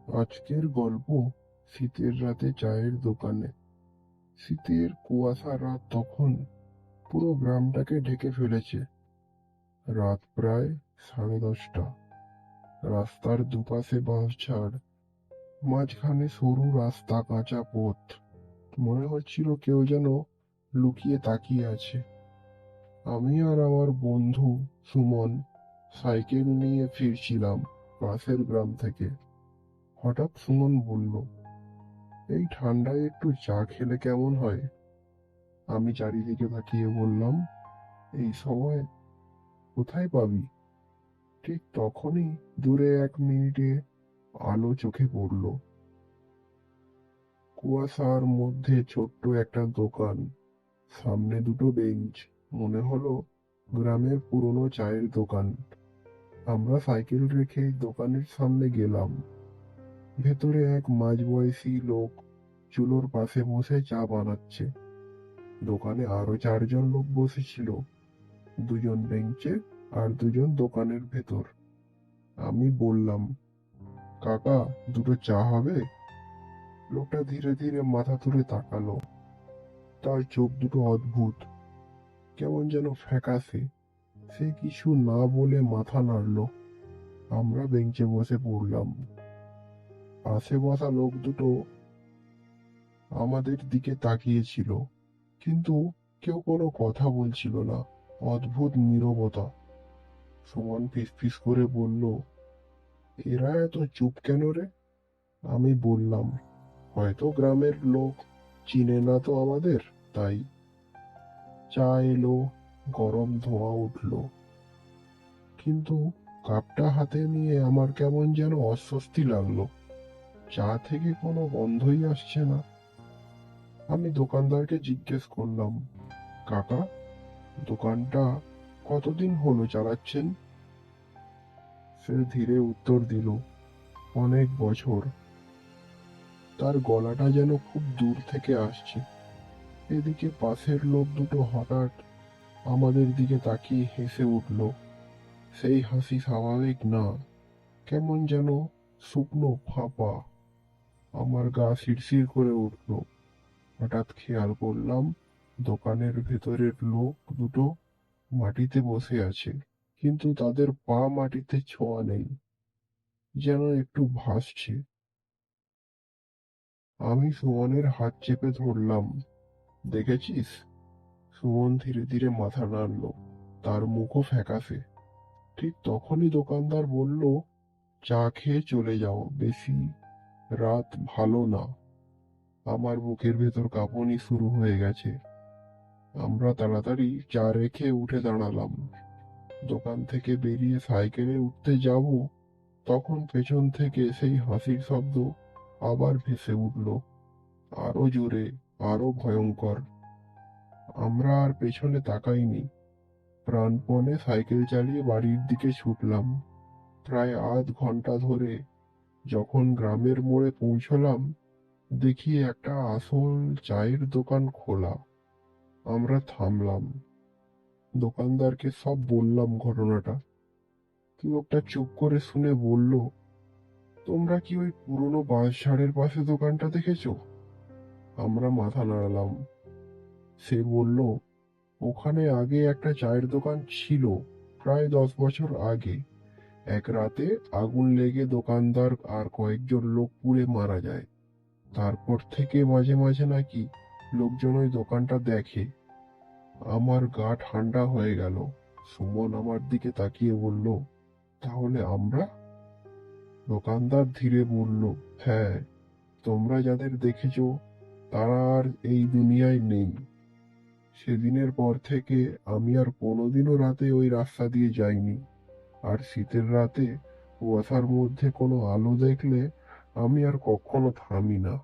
আজকের গল্প শীতের রাতে চায়ের দোকানে। শীতের কুয়াশা রাত তখন পুরো গ্রামটাকে ঢেকে ফেলেছে। রাত প্রায় 10:30। রাস্তার দুপাশে বাঁশঝাড়, মাঝখানে সরু রাস্তা, কাঁচা পথ। মনে হচ্ছিল কেউ যেন লুকিয়ে তাকিয়ে আছে। আমি আর আমার বন্ধু সুমন সাইকেল নিয়ে ফিরছিলাম পাশের গ্রাম থেকে। হঠাৎ সুমন বলল, এই ঠান্ডায় একটু চা খেলে কেমন হয়? আমি চারিদিকে তাকিয়ে বললাম, এই সময় কোথায় পাবি? ঠিক তখনই দূরে 1 মিনিটে আলো চোখে পড়ল। কুয়াশার মধ্যে ছোট্ট একটা দোকান, সামনে দুটো বেঞ্চ। মনে হলো গ্রামের পুরনো চায়ের দোকান। আমরা সাইকেল রেখে দোকানের সামনে গেলাম। ভেতরে এক মাঝবয়সী লোক চুলোর পাশে বসে চা বানাচ্ছে। দোকানে আরো 4জন লোক বসেছিল, 2জন বেঞ্চে আর 2জন দোকানের ভেতর। আমি বললাম, কাকা, দুটো চা হবে? লোকটা ধীরে ধীরে মাথা তুলে তাকালো। তার চোখ দুটো অদ্ভুত, কেমন যেন ফ্যাকাশে। সে কিছু না বলে মাথা নাড়ল। আমরা বেঞ্চে বসে পড়লাম। পাশে বসা লোক দুটো আমাদের দিকে তাকিয়েছিল, কিন্তু কেউ কোনো কথা বলছিল না। অদ্ভুত নীরবতা। সুমন ফিসফিস করে বলল, এরা এত চুপ কেন রে? আমি বললাম, হয়তো গ্রামের লোক চিনে না তো আমাদের, তাই। চা এলো, গরম ধোঁয়া উঠল, কিন্তু কাপটা হাতে নিয়ে আমার কেমন যেন অস্বস্তি লাগলো। চা থেকে কোনো গন্ধই আসছে না। আমি দোকানদারকে জিজ্ঞেস করলাম, কাকা, দোকানটা কতদিন হলো চালাচ্ছেন? সে ধীরে উত্তর দিল, অনেক বছর। তার গলাটা যেন খুব দূর থেকে আসছে। এদিকে পাশের লোক দুটো হঠাৎ আমাদের দিকে তাকিয়ে হেসে উঠল। সেই হাসি স্বাভাবিক না, কেমন যেন শুকনো, ফাঁপা। আমার গা শিরশির করে উঠল। হঠাৎ খেয়াল করলাম দোকানের ভেতরের লোক দুটো মাটিতে বসে আছে, কিন্তু তাদের পা মাটিতে ছোঁয়া নেই, যেন একটু ভাসছে। আমি সুমনের হাত চেপে ধরলাম। দেখেছিস? সুমন ধীরে ধীরে মাথা নাড়ল। তার মুখও ফ্যাকাশে। ঠিক তখনই দোকানদার বলল, চা খেয়ে চলে যাও, বেশি রাত ভালো না। আমার বুকের ভেতর কাঁপুনি শুরু হয়ে গেছে। আমরা তাড়াতাড়ি চা রেখে উঠে দাঁড়ালাম। দোকান থেকে বেরিয়ে সাইকেলে উঠতে যাব, তখন পেছন থেকে সেই হাসির শব্দ আবার ভেসে উঠল, আরো জোরে, আরো ভয়ঙ্কর। আমরা আর পেছনে তাকাইনি। প্রাণপণে সাইকেল চালিয়ে বাড়ির দিকে ছুটলাম। প্রায় আধ ঘন্টা ধরে যখন গ্রামের মোড়ে পৌঁছলাম, দেখি একটা আসল চায়ের দোকান খোলা। আমরা থামলাম। দোকানদারকে সব বললাম ঘটনাটা। লোকটা চুপ করে শুনে বলল, তোমরা কি ওই পুরনো বাঁশঝাড়ের পাশে দোকানটা দেখেছো? আমরা মাথা নাড়ালাম। সে বলল, ওখানে আগে একটা চায়ের দোকান ছিল, প্রায় 10 বছর আগে। এক রাতে আগুন লেগে দোকানদার আর কয়েকজন লোক পুড়ে মারা যায়। তারপর থেকে মাঝে মাঝে নাকি লোকজন ওই দোকানটা দেখে। আমার গা ঠান্ডা হয়ে গেল। সুমন আমার দিকে তাকিয়ে বলল, তাহলে আমরা? দোকানদার ধীরে বলল, হ্যাঁ, তোমরা যাদের দেখেছো তারা আর এই দুনিয়ায় নেই। সেদিনের পর থেকে আমি আর কোনোদিনও রাতে ওই রাস্তা দিয়ে যাইনি। আর শীতের রাতে কুয়াশার মধ্যে কোনো আলো দেখলে আমি আর কখনো থামি না।